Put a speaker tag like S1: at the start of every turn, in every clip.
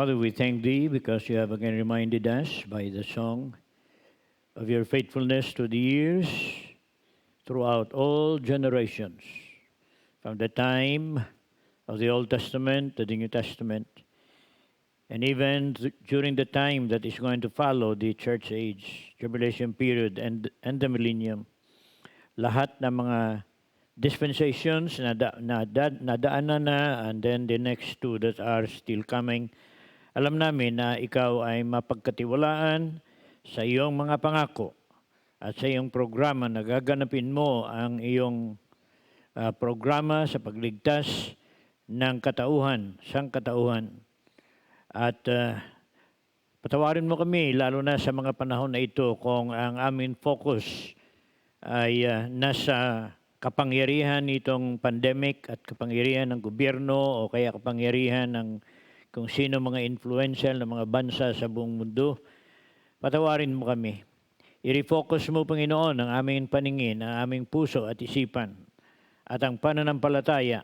S1: Father, we thank Thee because You have again reminded us by the song of Your faithfulness to the years throughout all generations, from the time of the Old Testament to the New Testament, and even during the time that is going to follow the church age, tribulation period, and the millennium. Lahat ng mga dispensations na nadaanan na, and then the next two that are still coming. Alam namin na ikaw ay mapagkatiwalaan sa iyong mga pangako at sa iyong programa na gaganapin mo ang iyong programa sa pagligtas ng katauhan, sangkatauhan. At patawarin mo kami lalo na sa mga panahon na ito kung ang aming focus ay nasa kapangyarihan nitong pandemic at kapangyarihan ng gobyerno o kaya kapangyarihan ng kung sino mga influential ng mga bansa sa buong mundo. Patawarin mo kami. I-refocus mo, Panginoon, ang aming paningin, ang aming puso at isipan at ang pananampalataya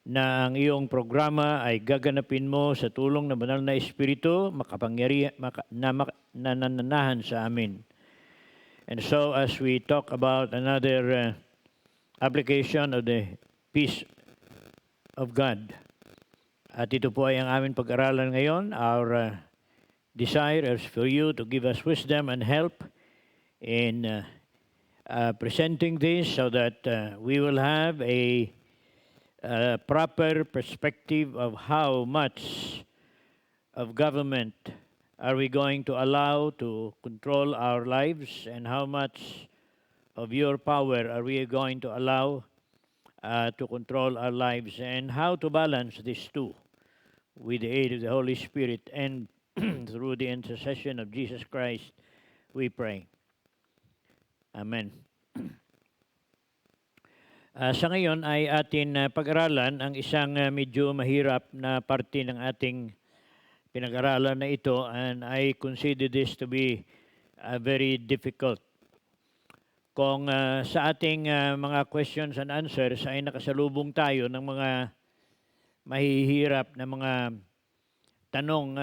S1: na ang iyong programa ay gaganapin mo sa tulong ng banal na Espiritu na nananahan sa amin. And so as we talk about another application of the peace of God, at ito po ay ang aming pag-aralan ngayon, our desire is for you to give us wisdom and help in presenting this so that we will have a proper perspective of how much of government are we going to allow to control our lives and how much of your power are we going to allow to control our lives, and how to balance these two with the aid of the Holy Spirit and through the intercession of Jesus Christ, we pray. Amen. Sa ngayon ay atin pag-aralan ang isang medyo mahirap na parte ng ating pinag-aralan na ito, and I consider this to be very difficult. Kung sa ating mga questions and answers ay nakasalubong tayo ng mga mahihirap na mga tanong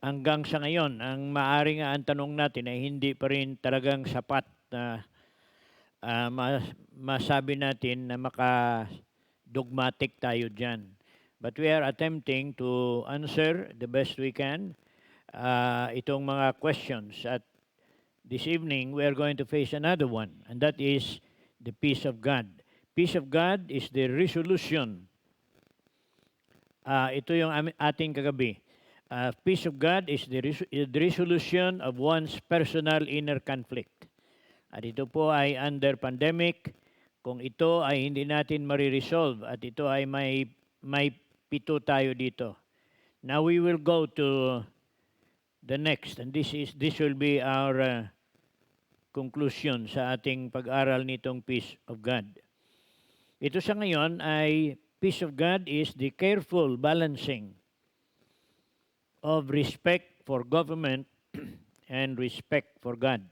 S1: hanggang sa ngayon, ang maaring ang tanong natin ay hindi pa rin talagang sapat na masabi natin na maka-dogmatic tayo dyan. But we are attempting to answer the best we can itong mga questions. At this evening, we are going to face another one, and that is the peace of God. Peace of God is the resolution. Ito yung ating kagabi. Peace of God is the resolution of one's personal inner conflict. At ito po ay under pandemic. Kung ito ay hindi natin mariresolve at ito ay may pito tayo dito. Now we will go to the next, and this will be our conclusion sa ating pag-aral nitong peace of God. Ito sa ngayon ay peace of God is the careful balancing of respect for government and respect for God.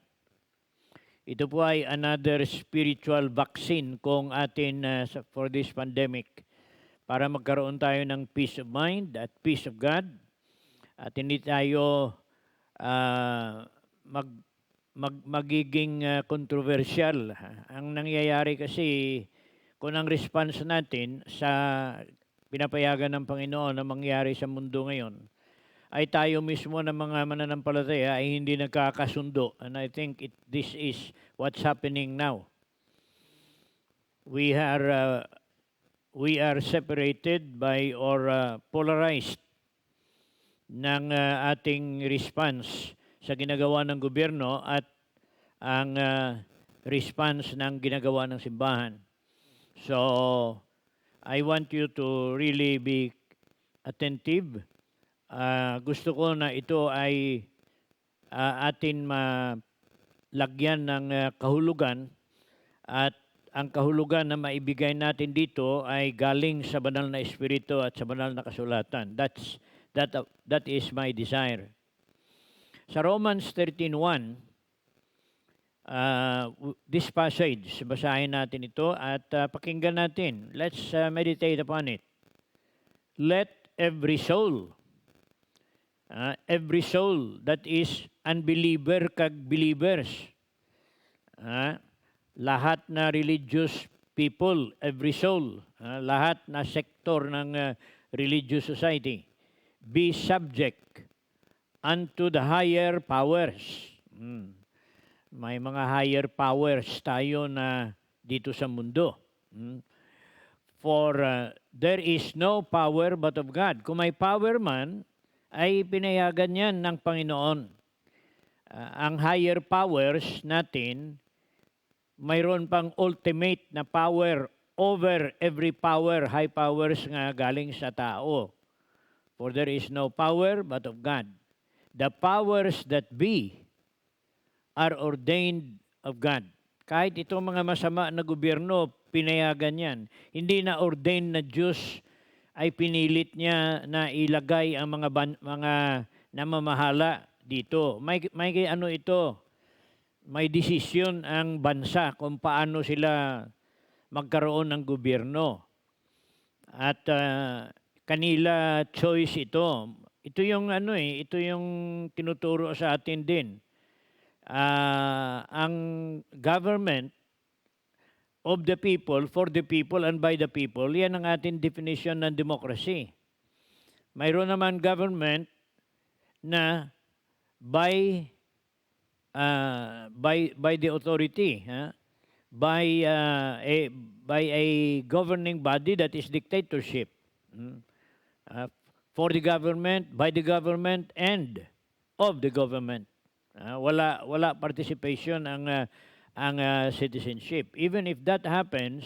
S1: Ito po ay another spiritual vaccine kung atin for this pandemic, para magkaroon tayo ng peace of mind at peace of God at hindi tayo magiging controversial. Ang nangyayari kasi kung ang response natin sa pinapayagan ng Panginoon na mangyari sa mundo ngayon ay tayo mismo ng mga mananampalataya ay hindi nagkakasundo. And I think this is what's happening now. We are separated by or polarized ng ating response sa ginagawa ng gobyerno at ang response ng ginagawa ng simbahan. So, I want you to really be attentive. Gusto ko na ito ay atin malagyan ng kahulugan, at ang kahulugan na maibigay natin dito ay galing sa banal na Espiritu at sa banal na kasulatan. That is my desire. Sa Romans 13:1, this passage, basahin natin ito at pakinggan natin. Let's meditate upon it. Let every soul every soul that is unbeliever kag believers. Lahat na religious people, every soul, lahat na sektor ng religious society, be subject unto the higher powers. May mga higher powers tayo na dito sa mundo. For there is no power but of God. Kung may power man, ay pinayagan yan ng Panginoon. Ang higher powers natin, mayroon pang ultimate na power over every power, high powers nga galing sa tao. For there is no power but of God. The powers that be are ordained of God. Kahit itong mga masama na gobyerno, pinayagan yan. Hindi na ordained na Diyos ay pinilit niya na ilagay ang mga namamahala dito. May ano ito, may desisyon ang bansa kung paano sila magkaroon ng gobyerno. At kanila choice ito. Ito yung ito yung tinuturo sa atin din. Ang government of the people, for the people, and by the people, yan ang ating definition ng democracy. Mayroon naman government na by the authority, by a governing body that is dictatorship. For the government, by the government, and of the government. Wala participation ang citizenship. Even if that happens,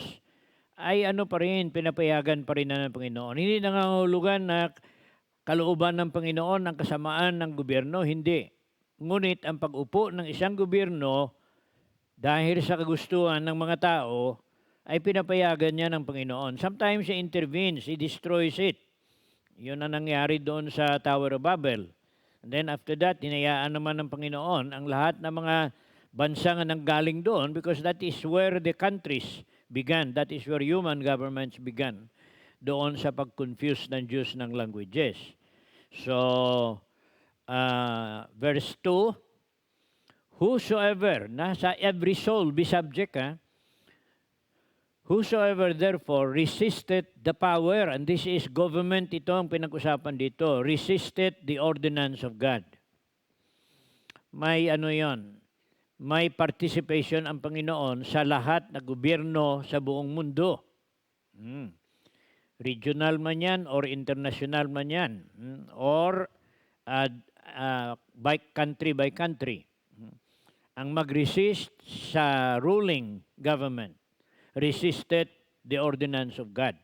S1: ay pa rin, pinapayagan pa rin ng Panginoon. Hindi nangangahulugan na kalooban ng Panginoon ang kasamaan ng gobyerno, hindi. Ngunit ang pag-upo ng isang gobyerno dahil sa kagustuhan ng mga tao ay pinapayagan niya ng Panginoon. Sometimes he intervenes, he destroys it. Yun ang nangyari doon sa Tower of Babel. And then after that, hinayaan naman ng Panginoon ang lahat ng mga bansa nga nanggaling doon because that is where the countries began. That is where human governments began. Doon sa pag-confuse ng Diyos ng languages. So, verse 2, whosoever, nasa every soul be subject, whosoever therefore resisted the power, and this is government, ito ang pinag-usapan dito, resisted the ordinance of God. May yon, may participation ang Panginoon sa lahat na gobyerno sa buong mundo. Regional man yan or international man yan, or by country. Ang mag-resist sa ruling government resisted the ordinance of God.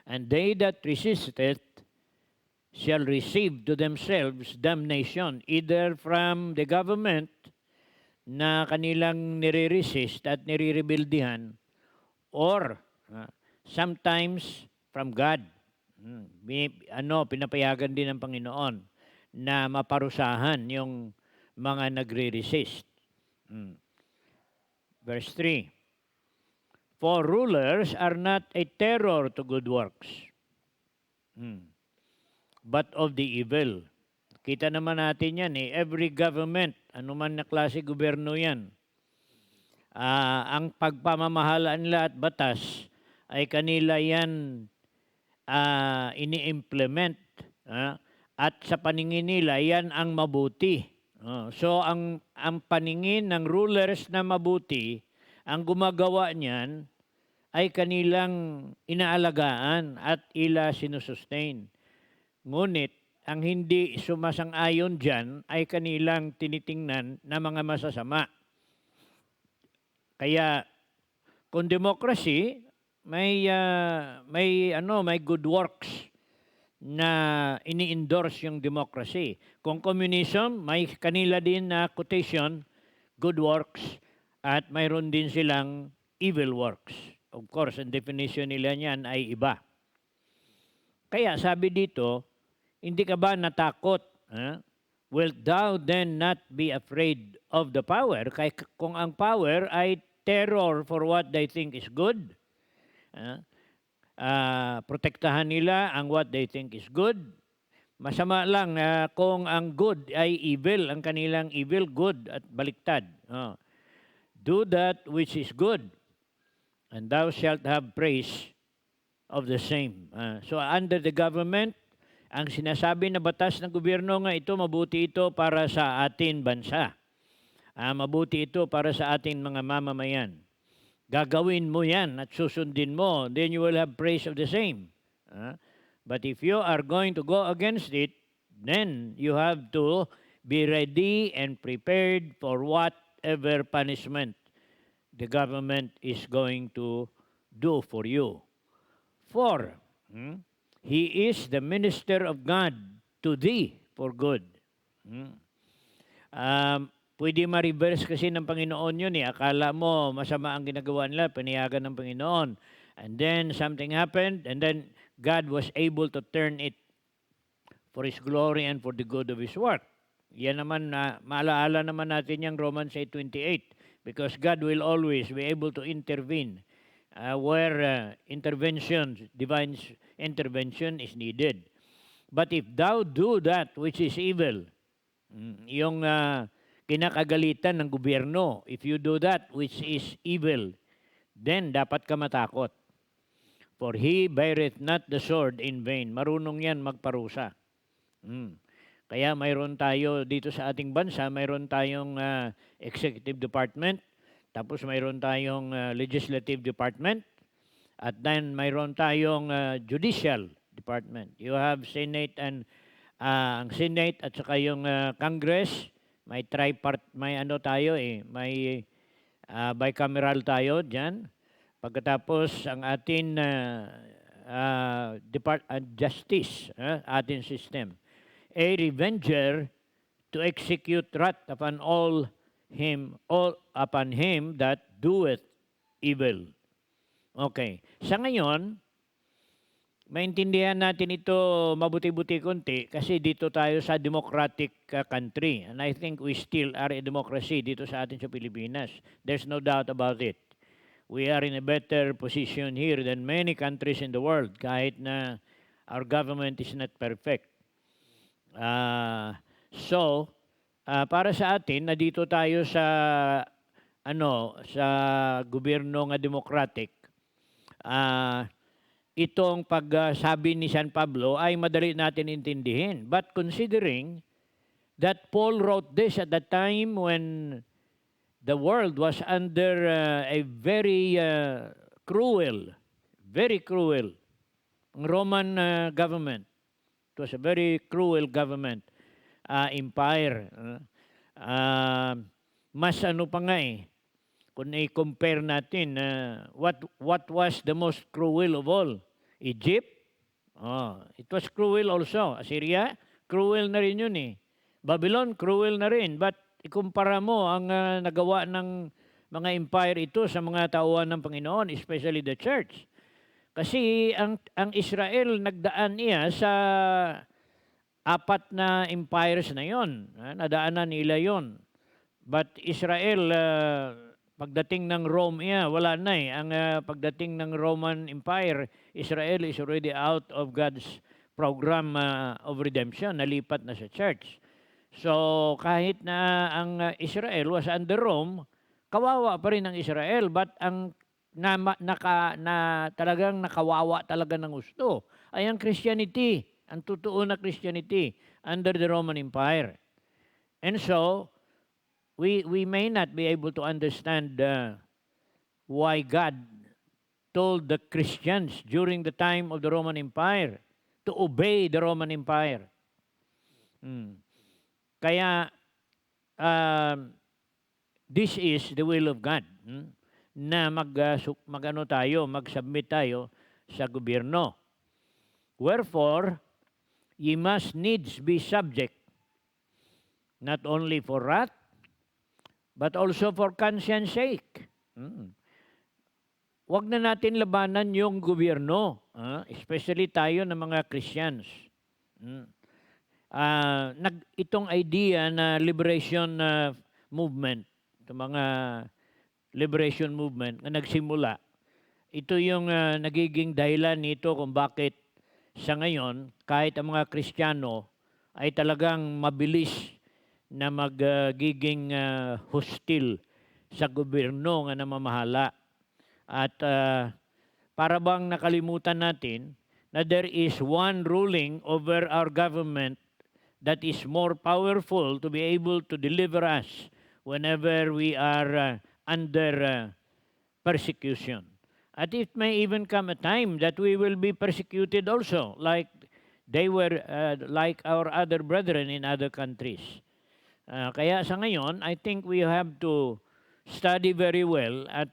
S1: And they that resisted shall receive to themselves damnation, either from the government na kanilang nire-resist at nire-rebeldihan, or sometimes from God. Pinapayagan din ng Panginoon na maparusahan yung mga nagre-resist. Verse 3, for rulers are not a terror to good works, but of the evil. Kita naman natin yan every government, anuman na klase gobyerno yan, ang pagpamamahalaan nila at batas ay kanila yan ini-implement, at sa paningin nila yan ang mabuti. So ang paningin ng rulers na mabuti, ang gumagawa niyan ay kanilang inaalagaan at ila sinusustain. Ngunit ang hindi sumasang-ayon diyan ay kanilang tinitingnan na mga masasama. Kaya kung democracy, may good works na ini-endorse yung democracy. Kung communism, may kanila din na quotation, good works, at mayroon din silang evil works. Of course, ang definition nila niyan ay iba. Kaya sabi dito, hindi ka ba natakot? Wilt thou then not be afraid of the power? Kaya kung ang power ay terror for what they think is good, protektahan nila ang what they think is good, Masama lang kung ang good ay evil, ang kanilang evil, good at baliktad. Do that which is good, and thou shalt have praise of the same. So under the government, ang sinasabi na batas ng gobyerno nga ito, mabuti ito para sa atin bansa. Mabuti ito para sa ating mga mamamayan. Gagawin mo yan at susundin mo, then you will have praise of the same. But if you are going to go against it, then you have to be ready and prepared for whatever punishment the government is going to do for you. For he is the minister of God to thee for good. Pwede ma-reverse kasi ng Panginoon yun eh. Akala mo masama ang ginagawa nila, pinayagan ng Panginoon. And then something happened, and then God was able to turn it for His glory and for the good of His work. Yan naman, maalaala naman natin yung Romans 8:28, because God will always be able to intervene where divine intervention is needed. But if thou do that which is evil, yung kinakagalitan ng gobyerno, if you do that which is evil, then dapat ka matakot. For he beareth not the sword in vain. Marunong yan magparusa. Kaya mayroon tayo dito sa ating bansa, mayroon tayong executive department, tapos mayroon tayong legislative department, at then mayroon tayong judicial department. You have Senate and ang Senate at saka yung Congress, may bicameral tayo diyan. Pagkatapos ang atin justice, atin system, a revenger to execute wrath upon upon him that doeth evil. Okay. Sa ngayon, maintindihan natin ito mabuti-buti konti kasi dito tayo sa democratic country. And I think we still are a democracy dito sa atin sa Pilipinas. There's no doubt about it. We are in a better position here than many countries in the world, kahit na our government is not perfect. Para sa atin, na dito tayo sa gobyerno nga democratic, itong pagsabi ni San Pablo ay madali natin intindihin. But considering that Paul wrote this at the time when the world was under a very cruel Roman government. It was a very cruel government, empire. Mas pa nga kung i-compare natin, what was the most cruel of all? Egypt? It was cruel also. Assyria? Cruel na rin yun eh. Babylon? Cruel na rin. But ikumpara mo ang nagawa ng mga empire ito sa mga tauhan ng Panginoon, especially the church. Kasi ang Israel nagdaan niya sa 4 na empires na yon. Nadaanan nila yon. But Israel, pagdating ng Rome wala na eh. Ang pagdating ng Roman Empire, Israel is already out of God's program of redemption. Nalipat na sa church. So kahit na ang Israel was under Rome, kawawa pa rin ang Israel, but ang talagang nakawawa talaga ng gusto ay ang Christianity, ang totoo na Christianity under the Roman Empire. And so we may not be able to understand why God told the Christians during the time of the Roman Empire to obey the Roman Empire. Kaya, this is the will of God, na mag-submit tayo sa gobyerno. Wherefore, ye must needs be subject, not only for wrath, but also for conscience sake. Huwag na natin labanan yung gobyerno, especially tayo ng mga Christians. Itong idea na liberation movement, itong mga liberation movement na nagsimula, ito yung nagiging dahilan nito kung bakit sa ngayon, kahit ang mga Kristiyano ay talagang mabilis na magiging hostile sa gobyerno nga namamahala. At para bang nakalimutan natin na there is one ruling over our government that is more powerful to be able to deliver us whenever we are under persecution. At it may even come a time that we will be persecuted also, like they were, like our other brethren in other countries. Kaya sa ngayon, I think we have to study very well at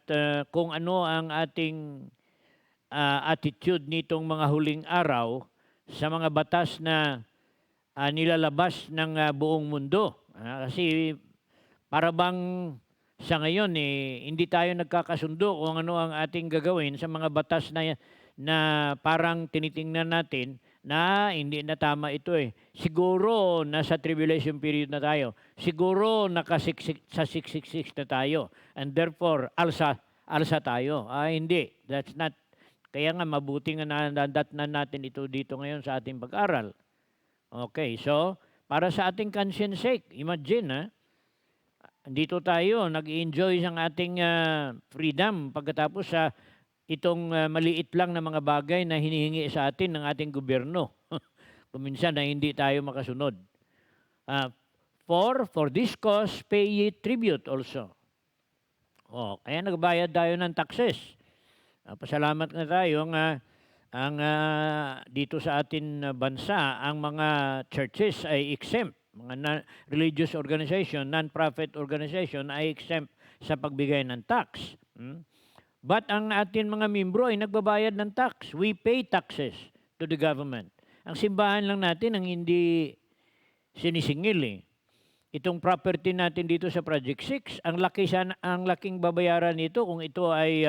S1: kung ano ang ating attitude nitong mga huling araw sa mga batas na nilalabas ng buong mundo. Kasi para bang sa ngayon hindi tayo nagkakasundo kung ano ang ating gagawin sa mga batas na parang tinitingnan natin na hindi na tama ito Siguro nasa tribulation period na tayo. Siguro sa 666 na tayo. And therefore, alsa tayo. Hindi. That's not. Kaya nga mabuti nga na natin ito dito ngayon sa ating pag-aral. Okay, so para sa ating conscience sake, imagine dito tayo nag-enjoy ng ating freedom pagkatapos sa itong maliit lang na mga bagay na hinihingi sa atin ng ating gobyerno. Kuminsan na hindi tayo makasunod. For this cause, pay ye tribute also. Kaya nagbayad tayo ng taxes. Pasalamat nga tayo dito sa atin bansa, ang mga churches ay exempt. Mga religious organization, non-profit organization ay exempt sa pagbigay ng tax. But ang atin mga membro ay nagbabayad ng tax. We pay taxes to the government. Ang simbahan lang natin ang hindi sinisingil Itong property natin dito sa Project 6, ang laking babayaran nito kung ito ay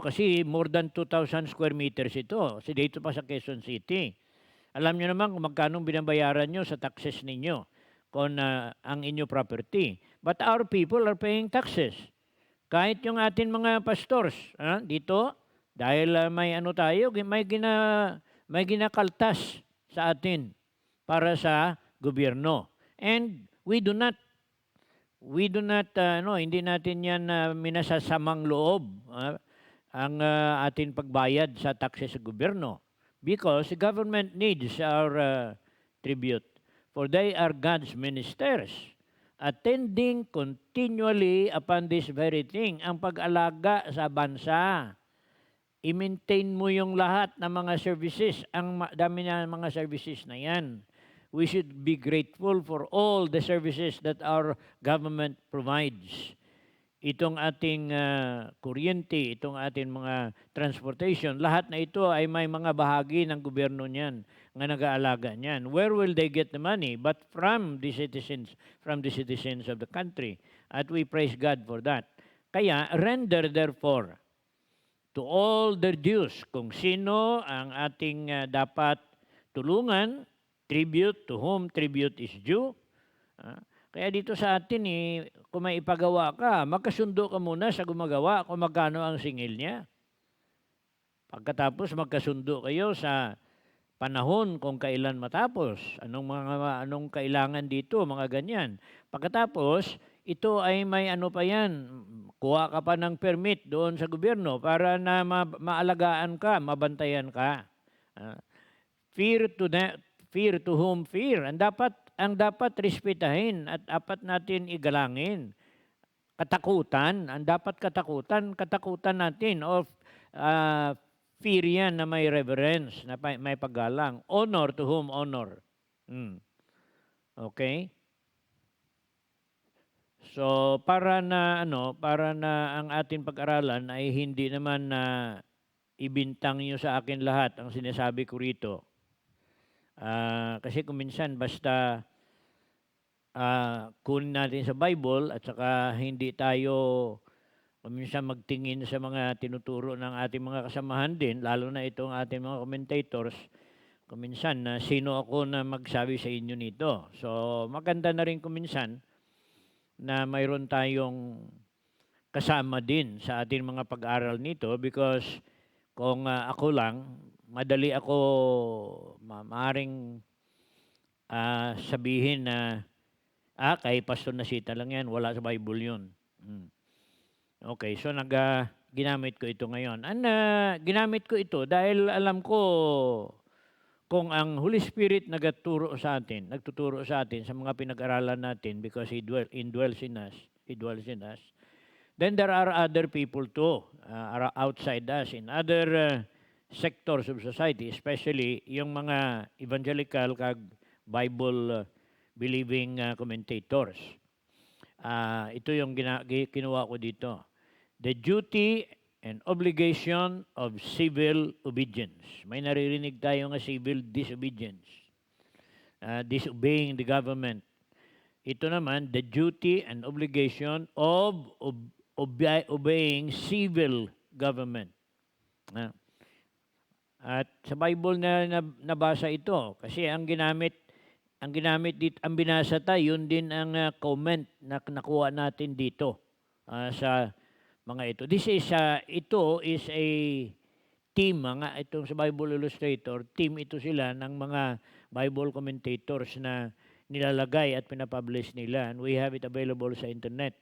S1: kasi more than 2,000 square meters ito. Kasi dito pa sa Quezon City. Alam niyo naman kung magkano binabayaran nyo sa taxes ninyo kung ang inyo property. But our people are paying taxes. Kahit yung atin mga pastors dito, dahil may ginakaltas sa atin para sa gobyerno. And hindi natin yan minasasamang loob ang atin pagbayad sa taxes sa gobyerno. Because the government needs our tribute. For they are God's ministers, attending continually upon this very thing, ang pag-alaga sa bansa. I-maintain mo yung lahat ng mga services, ang dami na mga services na yan. We should be grateful for all the services that our government provides. Itong ating kuryente, itong ating mga transportation, lahat na ito ay may mga bahagi ng gobyerno niyan nga nag-aalaga niyan. Where will they get the money? But from the citizens of the country. At we praise God for that. Kaya, render therefore to all their dues, kung sino ang ating dapat tulungan, tribute to whom tribute is due. Kaya dito sa atin, kung may ipagawa ka, magkasundo ka muna sa gumagawa kung magkano ang singil niya. Pagkatapos magkasundo kayo sa panahon kung kailan matapos. Anong kailangan dito, mga ganyan. Pagkatapos, ito ay may pa yan. Kuha ka pa ng permit doon sa gobyerno para na maalagaan ka, mabantayan ka. Fear to whom fear. Ang dapat respetahin at dapat natin igalangin. Katakutan, katakutan natin of fear yan na may reverence, na may paggalang. Honor to whom honor. Okay? So para na ang ating pag-aralan ay hindi naman na ibintang niyo sa akin lahat ang sinasabi ko rito. Kasi kung minsan basta kunin natin sa Bible at saka hindi tayo minsan magtingin sa mga tinuturo ng ating mga kasamahan din, lalo na itong ating mga commentators, kuminsan na sino ako na magsabi sa inyo nito. So maganda na rin kuminsan na mayroon tayong kasama din sa ating mga pag-aral nito because kung ako lang, madali ako maaaring sabihin na, kay Pastor Nasita lang yan, wala sa Bible yun. Okay, so ginamit ko ito ngayon. Ginamit ko ito dahil alam ko kung ang Holy Spirit nagtuturo sa atin sa mga pinag-aralan natin because He dwells in us, then there are other people too, outside us, in other sectors of society, especially yung mga evangelical kag Bible believing commentators. Ito yung kinuha ko dito. The duty and obligation of civil obedience. May naririnig tayo nga civil disobedience. Disobeying the government. Ito naman, the duty and obligation of obeying civil government. At sa Bible na nabasa ito, kasi ang ginamit dito, ang binasa tayo, yun din ang comment na nakuha natin dito sa mga ito. Ito is a team, itong sa Bible Illustrator, team ito sila ng mga Bible commentators na nilalagay at pinapublish nila. And we have it available sa internet.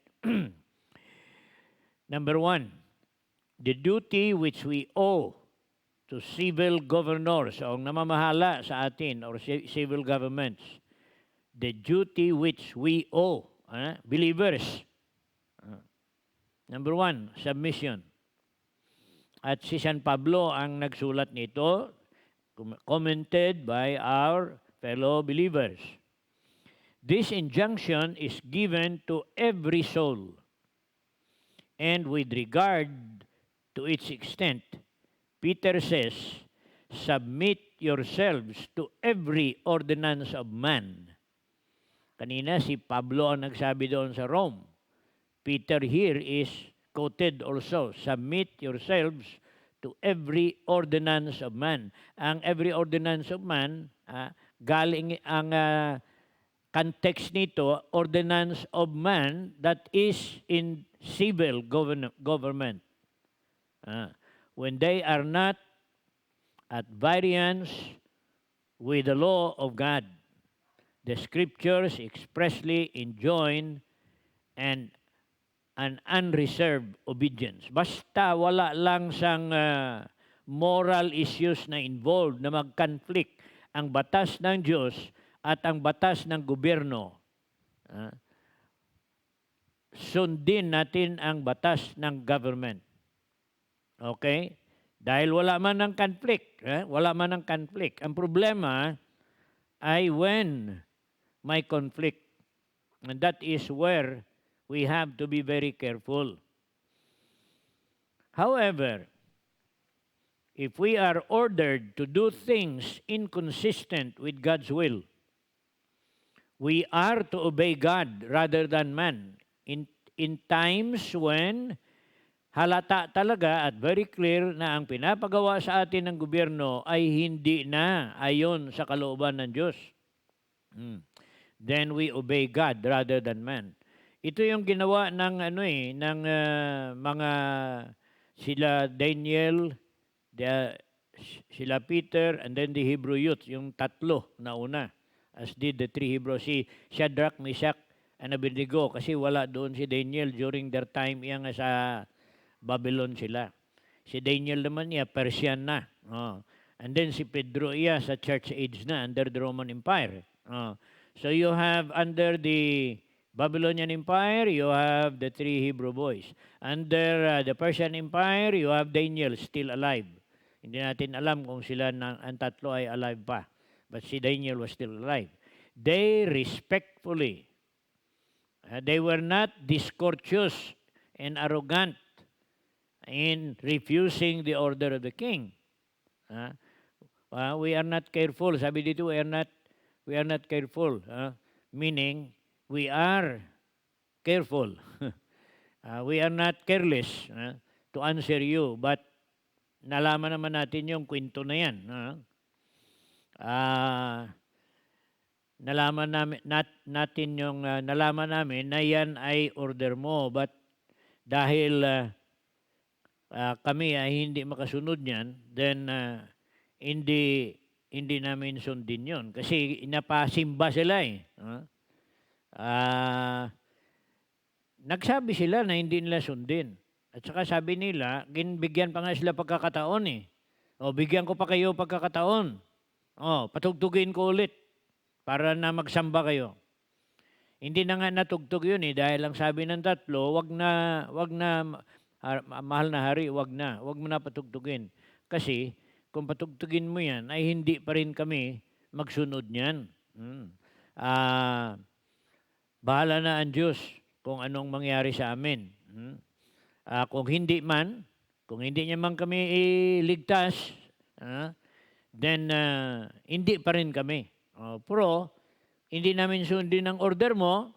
S1: Number 1, the duty which we owe to civil governors o namamahala sa atin or civil governments. The duty which we owe, believers. Number 1, submission. At si San Pablo ang nagsulat nito, commented by our fellow believers. This injunction is given to every soul, and with regard to its extent, Peter says, submit yourselves to every ordinance of man. Kanina si Pablo ang nagsabi doon sa Rome. Peter here is quoted also, submit yourselves to every ordinance of man. Ang every ordinance of man, galing ang context nito, ordinance of man that is in civil government. When they are not at variance with the law of God, the scriptures expressly enjoin an unreserved obedience. Basta wala lang sang moral issues na involved na mag-conflict ang batas ng Diyos at ang batas ng gobyerno. Sundin natin ang batas ng government. Okay? Dahil wala man ng conflict. Wala man ng conflict. Ang problema ay when may conflict. And that is where we have to be very careful. However, if we are ordered to do things inconsistent with God's will, we are to obey God rather than man. In times when halata talaga at very clear na ang pinapagawa sa atin ng gobyerno ay hindi na ayon sa kalooban ng Diyos. Then we obey God rather than man. Ito yung ginawa ng mga sila Daniel, sila Peter, and then the Hebrew youth, yung tatlo na una, as did the three Hebrews, si Shadrach, Meshach, and Abednego, kasi wala doon si Daniel during their time yang sa Babylon sila. Si Daniel naman Persian na. And then si Pedro sa church age na, under the Roman Empire. So you have under the Babylonian Empire, you have the three Hebrew boys. Under the Persian Empire, you have Daniel still alive. Hindi natin alam kung sila ang tatlo ay alive pa. But si Daniel was still alive. They respectfully, they were not discourteous and arrogant in refusing the order of the king. We are not careful. Sabi dito, we are not careful. Meaning, we are careful. We are not careless to answer you. But nalaman naman natin yung kwento na yan. Nalaman namin na yan ay order mo. But dahil kami ay hindi makasunod niyan, then in the hindi namin sundin yun. Kasi inapasimba sila eh. Nagsabi sila na hindi nila sundin. At saka sabi nila, bigyan pa nga sila pagkakataon eh. O, bigyan ko pa kayo pagkakataon. O, patugtugin ko ulit para na magsamba kayo. Hindi na nga natugtog yun eh, dahil ang sabi ng tatlo, wag na, mahal na hari, wag mo na patugtugin. Kasi, kung patugtugin mo yan, ay hindi pa rin kami magsunod niyan. Bahala na ang Diyos kung anong mangyari sa amin. Kung hindi niya man kami iligtas, then hindi pa rin kami. Pero, hindi namin sundin ang order mo.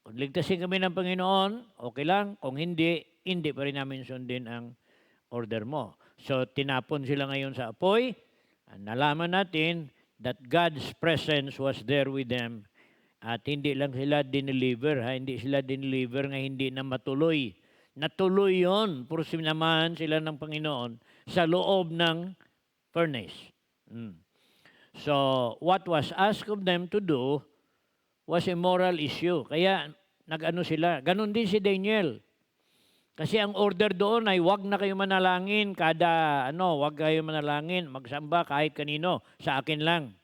S1: Kung ligtasin kami ng Panginoon, okay lang. Kung hindi pa rin namin sundin ang order mo. So, tinapon sila ngayon sa apoy. Nalaman natin that God's presence was there with them. At hindi lang sila dineliver. Hindi sila dineliver nga hindi na matuloy. Natuloy yun. Pursim naman sila ng Panginoon sa loob ng furnace. So, what was asked of them to do was a moral issue. Kaya, nag-ano sila. Ganon din si Daniel. Kasi ang order doon ay wag na kayo manalangin wag kayo manalangin, magsamba kahit kanino, sa akin lang.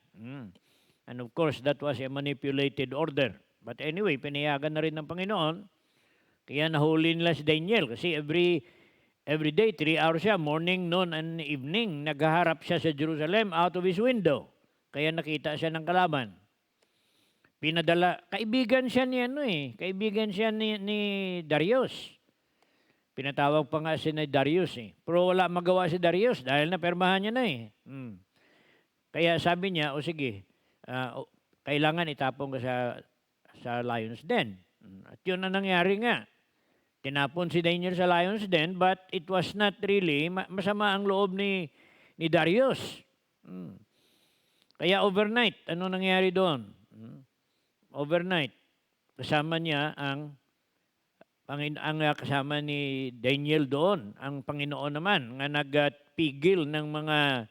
S1: And of course, that was a manipulated order. But anyway, pinayagan na rin ng Panginoon. Kaya nahuli nila si Daniel. Kasi every day, 3 hours siya, morning, noon, and evening, naghaharap siya sa Jerusalem out of his window. Kaya nakita siya ng kalaban. Kaibigan siya kaibigan siya ni Darius. Pinatawag pa nga si Darius eh. Pero wala magawa si Darius dahil napermahan niya na eh. Kaya sabi niya, sige, kailangan itapon ka sa lion's den. At yun ang nangyari nga. Tinapon si Daniel sa lion's den, but it was not really, masama ang loob ni Darius. Kaya overnight, ano nangyari doon? Overnight, kasama niya kasama ni Daniel doon, ang Panginoon naman, nga nagpigil ng mga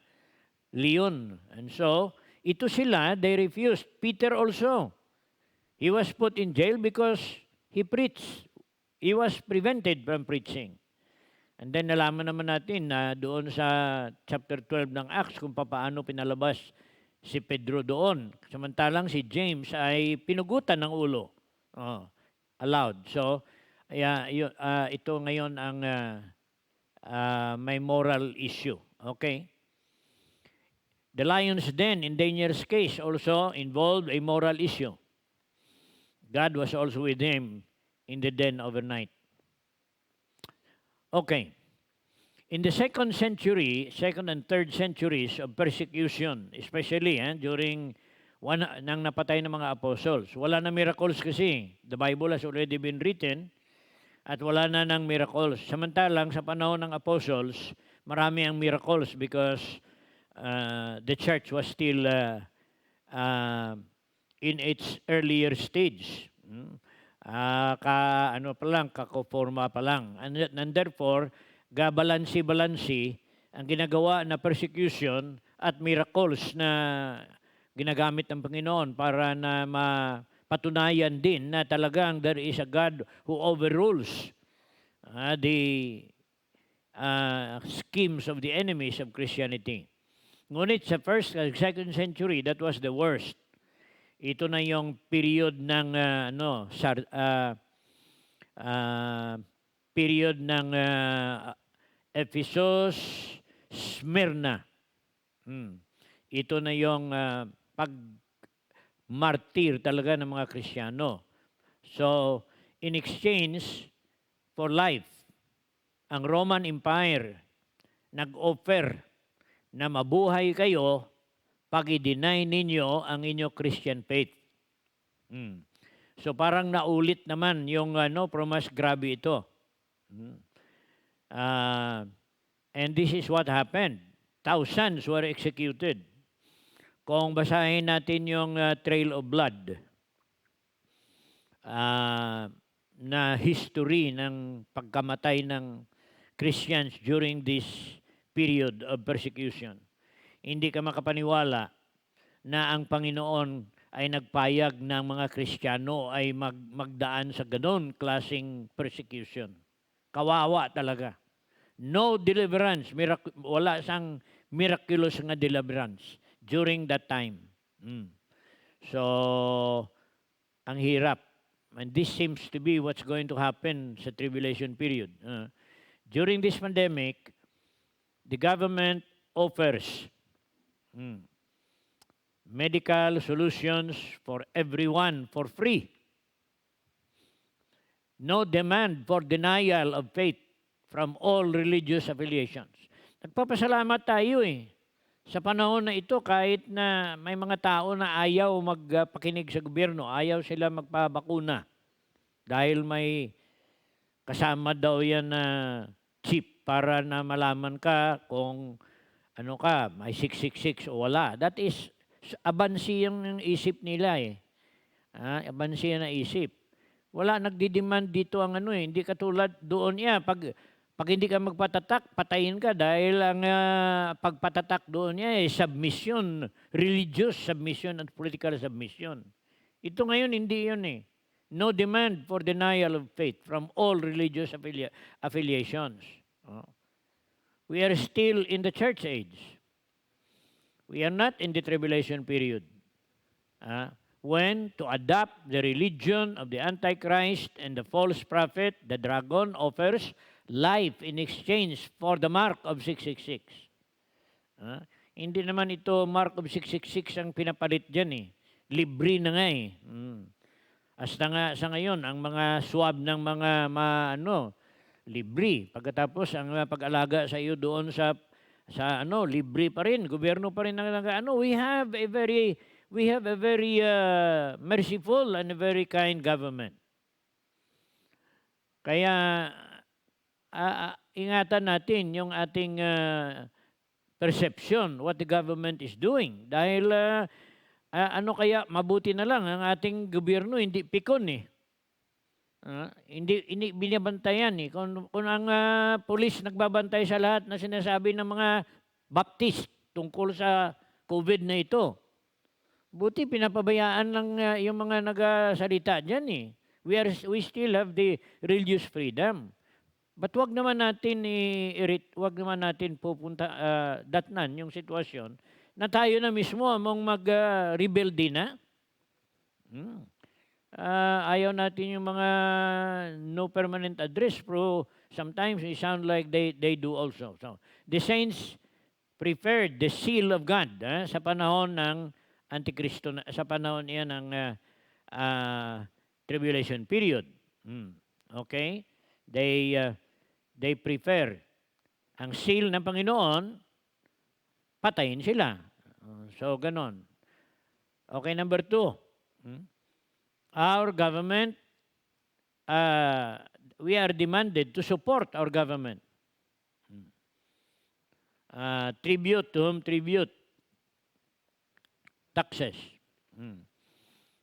S1: leon. And so, ito sila, they refused. Peter also. He was put in jail because he preached. He was prevented from preaching. And then nalaman naman natin na doon sa chapter 12 ng Acts kung paano pinalabas si Pedro doon. Samantalang si James ay pinugutan ng ulo. Allowed. So, ito ngayon ang may moral issue. Okay? The lion's den in Daniel's case also involved a moral issue. God was also with him in the den overnight. Okay. In the second and third centuries of persecution, especially during nang napatay ng mga apostles, wala na miracles kasi. The Bible has already been written at wala na ng miracles. Samantalang sa panahon ng apostles, marami ang miracles because the church was still in its earlier stage. Kakoforma pa lang. And therefore, gabalansi-balansi ang ginagawa na persecution at miracles na ginagamit ng Panginoon para na mapatunayan din na talagang there is a God who overrules the schemes of the enemies of Christianity. Ngunit sa first and second century, that was the worst. Ito na yung period ng Ephesus, Smyrna. Ito na yung pagmartir talaga ng mga Kristiyano. So, in exchange for life, ang Roman Empire nag-offer na mabuhay kayo pag i-deny ninyo ang inyong Christian faith. So parang naulit naman yung pero mas grabe ito. And this is what happened. Thousands were executed. Kung basahin natin yung Trail of Blood, na history ng pagkamatay ng Christians during this period of persecution, Hindi ka makapaniwala na ang Panginoon ay nagpayag ng mga Kristiyano ay magdaan sa ganon klaseng persecution. Kawawa talaga. No deliverance, wala sang miraculous nga deliverance during that time. So, ang hirap. And this seems to be what's going to happen sa tribulation period. During this pandemic, the government offers medical solutions for everyone for free. No demand for denial of faith from all religious affiliations. Nagpapasalamat tayo sa panahon na ito, kahit na may mga tao na ayaw magpakinig sa gobyerno, ayaw sila magpabakuna dahil may kasama daw yan na chip para na malaman ka kung ano ka, may 666 o wala. That is abansi yung isip nila abansi na isip. Wala nagdi-demand dito ang hindi katulad doon pag hindi ka magpatatak, patayin ka dahil ang pagpatatak doon submission, religious submission at political submission. Ito ngayon hindi yun No demand for denial of faith from all religious affiliations. We are still in the church age. We are not in the tribulation period. When to adopt the religion of the Antichrist and the false prophet, the dragon offers life in exchange for the mark of 666. Hindi naman ito mark of 666 ang pinapalit dyan Libre na nga Hasta nga sa ngayon, ang mga swab ng mga libre. Pagkatapos ang pag-alaga sa iyo doon sa libre pa rin, gobyerno pa rin we have a very merciful and a very kind government. Kaya ingatan natin yung ating perception what the government is doing dahil kaya mabuti na lang ang ating gobyerno hindi pikon hindi binabantayan kung ang pulis nagbabantay sa lahat na sinasabi ng mga Baptist tungkol sa COVID na ito. Buti pinapabayaan lang yung mga nagasalita diyan We still have the religious freedom. But wag naman natin pupunta datnan yung sitwasyon na tayo na mismo among mag-rebelde na. Ayaw natin yung mga no permanent address, pero sometimes it sound like they do also. So, the saints preferred the seal of God sa panahon ng Antikristo, sa panahon iyan ng tribulation period. Okay? They prefer ang seal ng Panginoon, patayin sila. So, ganon. Okay, number 2. Our government, we are demanded to support our government. Tribute to whom tribute? Taxes.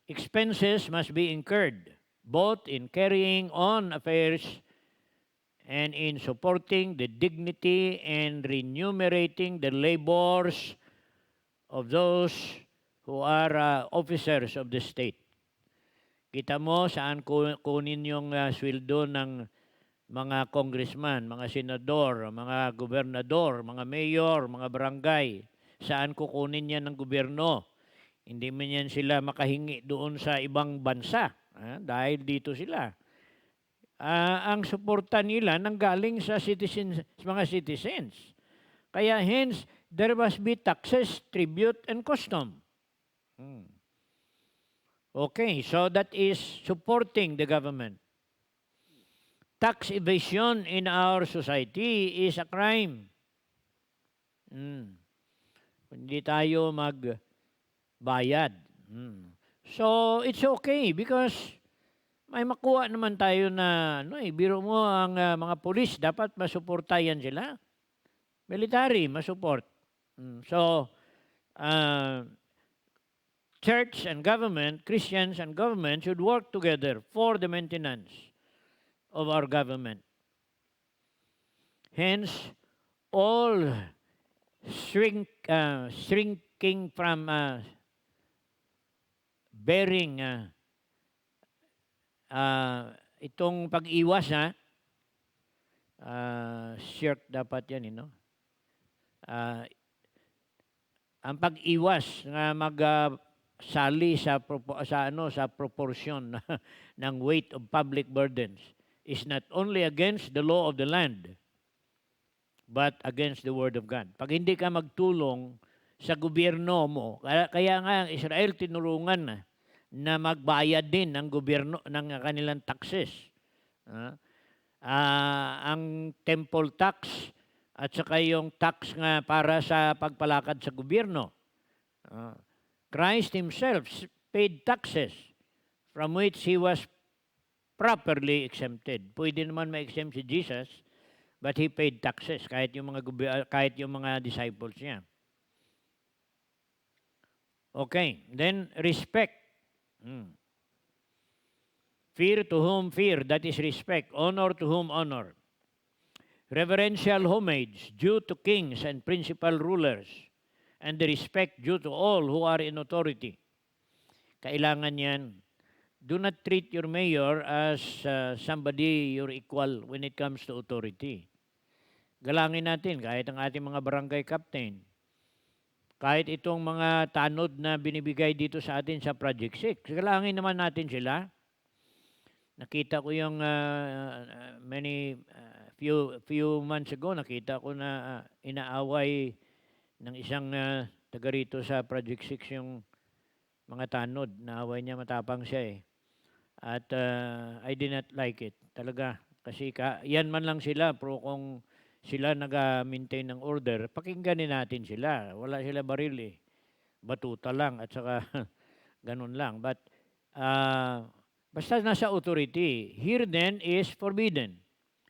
S1: Expenses must be incurred, both in carrying on affairs and in supporting the dignity and remunerating the labors of those who are officers of the state. Kita mo saan kunin yung sweldo ng mga congressman, mga senador, mga gobernador, mga mayor, mga barangay. Saan kukunin yan ng gobyerno? Hindi man yan sila makahingi doon sa ibang bansa dahil dito sila. Ang suporta nila nanggaling sa mga citizens. Kaya hence, there must be taxes, tribute, and custom. Okay, so that is supporting the government. Tax evasion in our society is a crime. Hindi tayo magbayad. So, it's okay because may makuha naman tayo na, biro mo ang mga pulis, dapat masuportayan sila. Military, masuport. So, church and government, Christians and government should work together for the maintenance of our government. Hence, all shrinking from bearing itong pag-iwas, shirk dapat yan, Uh, ang pag-iwas nga sali sa sa proportion ng weight of public burdens is not only against the law of the land but against the word of God. Pag hindi ka magtulong sa gobyerno mo, kaya nga ang Israel tinulungan na magbayad din ng gobyerno ng kanilang taxes. Ang temple tax at saka yung tax nga para sa pagpalakad sa gobyerno. Christ himself paid taxes from which he was properly exempted. Pwede naman ma-exempt si Jesus, but he paid taxes kahit yung mga disciples niya. Okay, then respect. Fear to whom fear, that is respect. Honor to whom honor. Reverential homage due to kings and principal rulers, and the respect due to all who are in authority. Kailangan yan. Do not treat your mayor as somebody your equal when it comes to authority. Galangin natin kahit ang ating mga barangay captain, kahit itong mga tanod na binibigay dito sa atin sa Project 6, galangin naman natin sila. Nakita ko yung few months ago, nakita ko na inaaway ng isang taga rito sa Project 6 yung mga tanod. Naaway niya, matapang siya . At I did not like it. Talaga. Kasi yan man lang sila, pero kung sila nag-maintain ng order, pakingganin natin sila. Wala sila baril . Batuta lang at saka ganun lang. But basta nasa authority, here then is forbidden.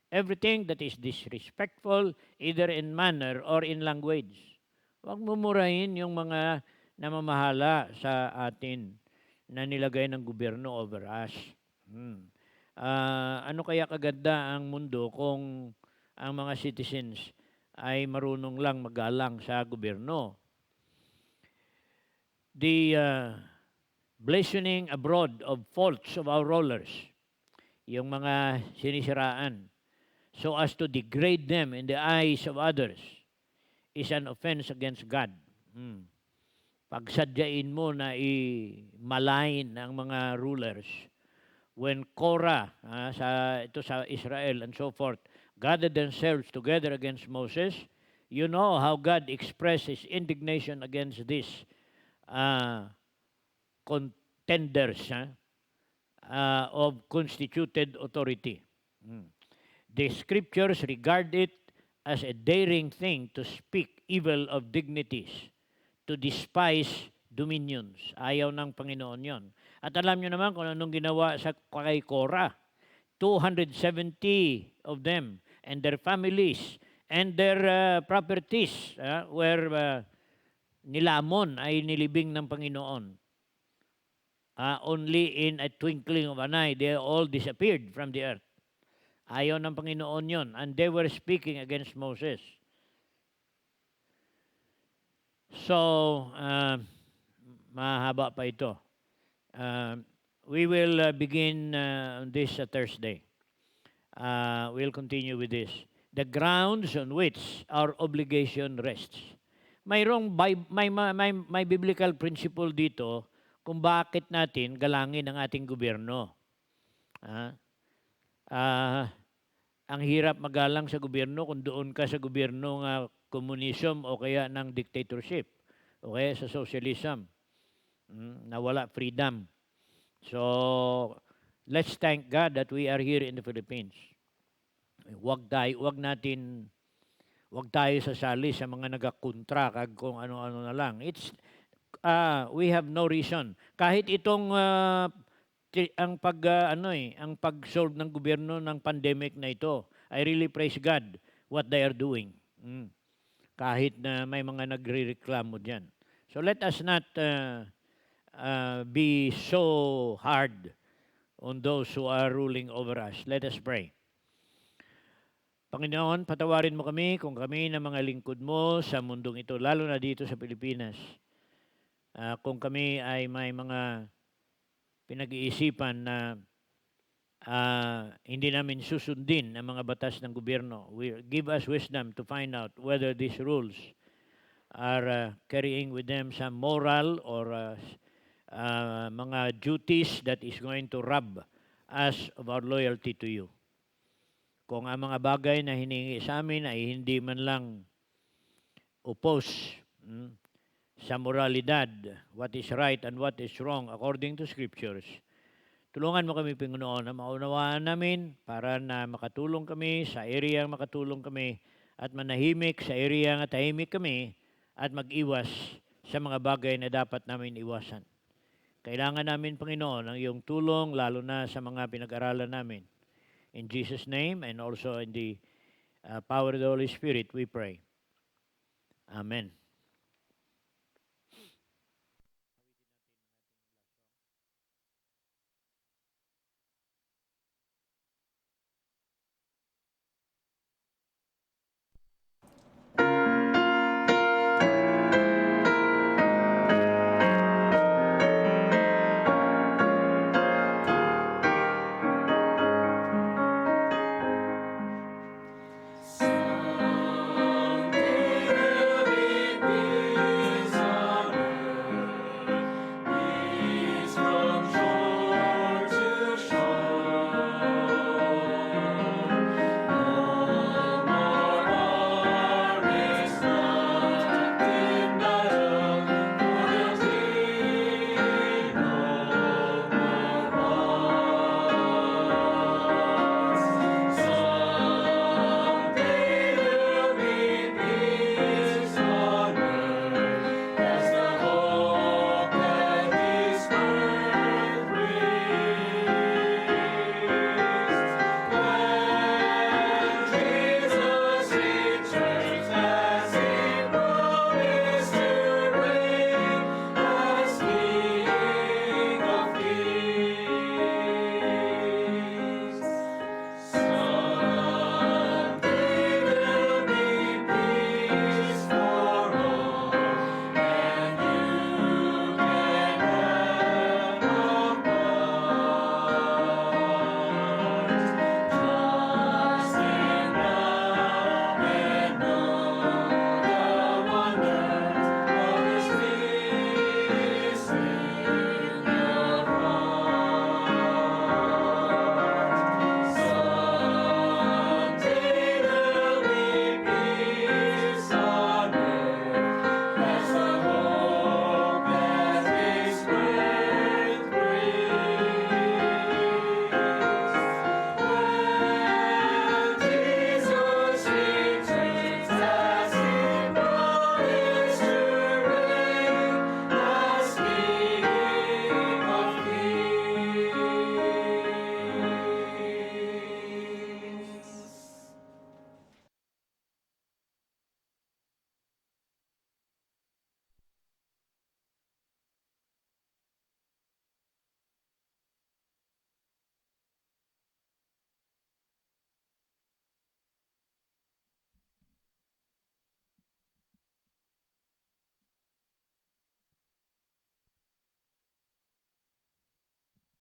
S1: Everything that is disrespectful, either in manner or in language. Huwag mumurahin yung mga namamahala sa atin na nilagay ng gobyerno over us. Ano kaya kaganda ang mundo kung ang mga citizens ay marunong lang magalang sa gobyerno? The blazing abroad of faults of our rulers, yung mga sinisiraan, so as to degrade them in the eyes of others, is an offense against God. Pagsadyain mo na i-malign ang mga rulers. When Korah, sa Israel and so forth, gathered themselves together against Moses, you know how God expressed his indignation against this contenders of constituted authority. The scriptures regard it as a daring thing to speak evil of dignities, to despise dominions. Ayaw ng Panginoon yon. At alam nyo naman kung anong ginawa sa kay Korah. 270 of them and their families and their properties were nilamon, ay nilibing ng Panginoon. Only in a twinkling of an eye, they all disappeared from the earth. Ayaw ng Panginoon yon. And they were speaking against Moses. So, mahaba pa ito. We will begin this Thursday. We'll continue with this. The grounds on which our obligation rests. May biblical principle dito kung bakit natin galangin ang ating gobyerno. Ang hirap magalang sa gobyerno kung doon ka sa gobyerno ng communism o kaya ng dictatorship o kaya sa socialism. Nawala freedom. So, let's thank God that we are here in the Philippines. Wag tayo sasali sa mga nagakontra kag kung ano-ano na lang. We have no reason. Kahit itong ang pag-solve ng gobyerno ng pandemic na ito, I really praise God what they are doing. Kahit na may mga nagrereklamo diyan. So let us not be so hard on those who are ruling over us. Let us pray. Panginoon, patawarin mo kami kung kami na mga lingkod mo sa mundong ito, lalo na dito sa Pilipinas. Kung kami ay may mga pinag-iisipan na hindi namin susundin ang mga batas ng gobyerno. Give us wisdom to find out whether these rules are carrying with them some moral or mga duties that is going to rob us of our loyalty to you. Kung ang mga bagay na hiningi sa amin ay hindi man lang oppose sa moralidad, what is right and what is wrong according to scriptures, tulungan mo kami, Panginoon, na maunawaan namin para na makatulong kami sa area makatulong kami at manahimik sa area nga tahimik kami at mag-iwas sa mga bagay na dapat namin iwasan. Kailangan namin, Panginoon, ang iyong tulong lalo na sa mga pinag-aralan namin. In Jesus' name and also in the power of the Holy Spirit, we pray. Amen.